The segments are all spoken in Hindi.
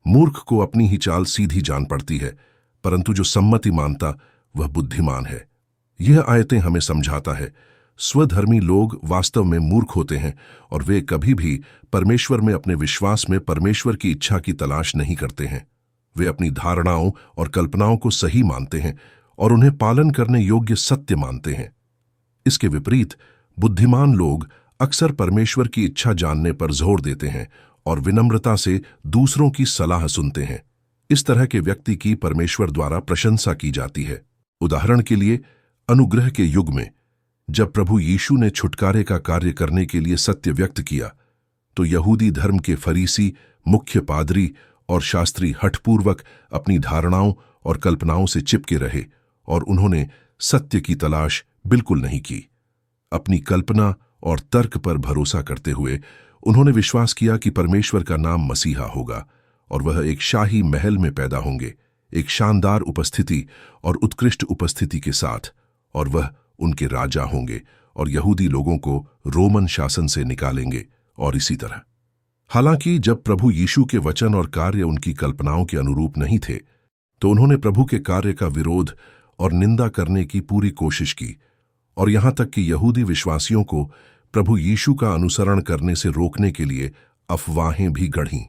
मूर्ख को अपनी ही चाल सीधी जान पड़ती है, परंतु जो सम्मति मानता वह बुद्धिमान है। यह आयतें हमें समझाता है स्वधर्मी लोग वास्तव में मूर्ख होते हैं और वे कभी भी परमेश्वर में अपने विश्वास में परमेश्वर की इच्छा की तलाश नहीं करते हैं। वे अपनी धारणाओं और कल्पनाओं को सही मानते हैं और उन्हें पालन करने योग्य सत्य मानते हैं। इसके विपरीत बुद्धिमान लोग अक्सर परमेश्वर की इच्छा जानने पर जोर देते हैं और विनम्रता से दूसरों की सलाह सुनते हैं। इस तरह के व्यक्ति की परमेश्वर द्वारा प्रशंसा की जाती है। उदाहरण के लिए, अनुग्रह के युग में जब प्रभु यीशु ने छुटकारे का कार्य करने के लिए सत्य व्यक्त किया, तो यहूदी धर्म के फरीसी, मुख्य पादरी और शास्त्री हठपूर्वक अपनी धारणाओं और कल्पनाओं से चिपके रहे और उन्होंने सत्य की तलाश बिल्कुल नहीं की। अपनी कल्पना और तर्क पर भरोसा करते हुए उन्होंने विश्वास किया कि परमेश्वर का नाम मसीहा होगा और वह एक शाही महल में पैदा होंगे, एक शानदार उपस्थिति और उत्कृष्ट उपस्थिति के साथ, और वह उनके राजा होंगे और यहूदी लोगों को रोमन शासन से निकालेंगे और इसी तरह। हालांकि जब प्रभु यीशु के वचन और कार्य उनकी कल्पनाओं के अनुरूप नहीं थे, तो उन्होंने प्रभु के कार्य का विरोध और निंदा करने की पूरी कोशिश की और यहां तक कि यहूदी विश्वासियों को प्रभु यीशु का अनुसरण करने से रोकने के लिए अफवाहें भी गढ़ीं।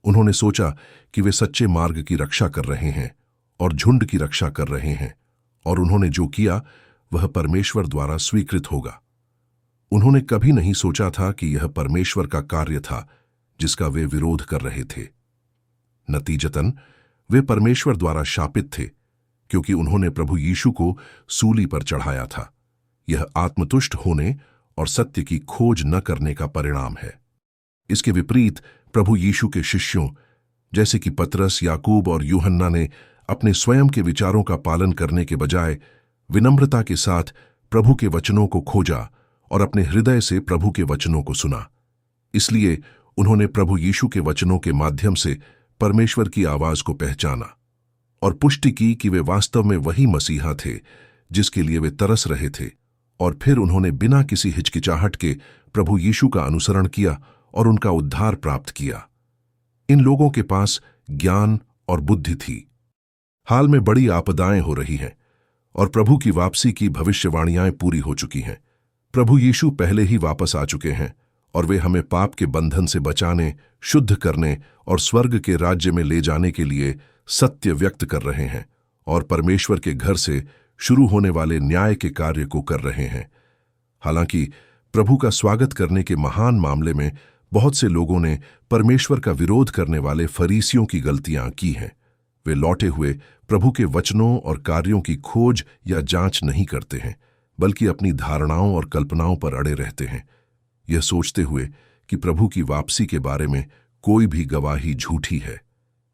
उन्होंने सोचा कि वे सच्चे मार्ग की रक्षा कर रहे हैं और झुंड की रक्षा कर रहे हैं, और उन्होंने जो किया वह परमेश्वर द्वारा स्वीकृत होगा। उन्होंने कभी नहीं सोचा था कि यह परमेश्वर का कार्य था जिसका वे विरोध कर रहे थे। नतीजतन वे परमेश्वर द्वारा शापित थे क्योंकि उन्होंने प्रभु यीशु को सूली पर चढ़ाया था। यह आत्मतुष्ट होने और सत्य की खोज न करने का परिणाम है। इसके विपरीत प्रभु यीशु के शिष्यों जैसे कि पतरस, याकूब और यूहन्ना ने अपने स्वयं के विचारों का पालन करने के बजाय विनम्रता के साथ प्रभु के वचनों को खोजा और अपने हृदय से प्रभु के वचनों को सुना। इसलिए उन्होंने प्रभु यीशु के वचनों के माध्यम से परमेश्वर की आवाज को पहचाना और पुष्टि की कि वे वास्तव में वही मसीहा थे जिसके लिए वे तरस रहे थे, और फिर उन्होंने बिना किसी हिचकिचाहट के प्रभु यीशु का अनुसरण किया और उनका उद्धार प्राप्त किया। इन लोगों के पास ज्ञान और बुद्धि थी। हाल में बड़ी आपदाएं हो रही हैं और प्रभु की वापसी की भविष्यवाणियां पूरी हो चुकी हैं। प्रभु यीशु पहले ही वापस आ चुके हैं और वे हमें पाप के बंधन से बचाने, शुद्ध करने और स्वर्ग के राज्य में ले जाने के लिए सत्य व्यक्त कर रहे हैं और परमेश्वर के घर से शुरू होने वाले न्याय के कार्य को कर रहे हैं। हालांकि प्रभु का स्वागत करने के महान मामले में बहुत से लोगों ने परमेश्वर का विरोध करने वाले फरीसियों की गलतियां की हैं। वे लौटे हुए प्रभु के वचनों और कार्यों की खोज या जांच नहीं करते हैं, बल्कि अपनी धारणाओं और कल्पनाओं पर अड़े रहते हैं, यह सोचते हुए कि प्रभु की वापसी के बारे में कोई भी गवाही झूठी है।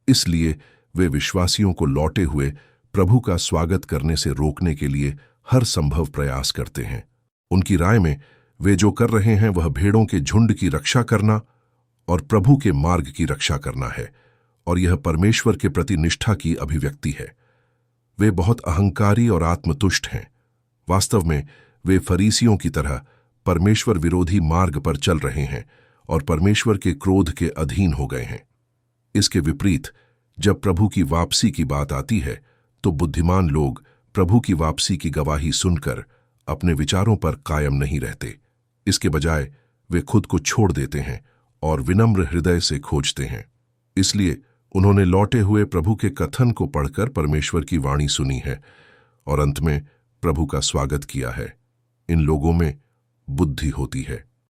इसलिए वे विश्वासियों को लौटे हुए प्रभु का स्वागत करने से रोकने के लिए हर संभव प्रयास करते हैं। उनकी राय में वे जो कर रहे हैं वह भेड़ों के झुंड की रक्षा करना और प्रभु के मार्ग की रक्षा करना है, और यह परमेश्वर के प्रति निष्ठा की अभिव्यक्ति है। वे बहुत अहंकारी और आत्मतुष्ट हैं। वास्तव में वे फरीसियों की तरह परमेश्वर विरोधी मार्ग पर चल रहे हैं और परमेश्वर के क्रोध के अधीन हो गए हैं। इसके विपरीत जब प्रभु की वापसी की बात आती है तो बुद्धिमान लोग प्रभु की वापसी की गवाही सुनकर अपने विचारों पर कायम नहीं रहते। इसके बजाय वे खुद को छोड़ देते हैं और विनम्र हृदय से खोजते हैं। इसलिए उन्होंने लौटे हुए प्रभु के कथन को पढ़कर परमेश्वर की वाणी सुनी है और अंत में प्रभु का स्वागत किया है। इन लोगों में बुद्धि होती है।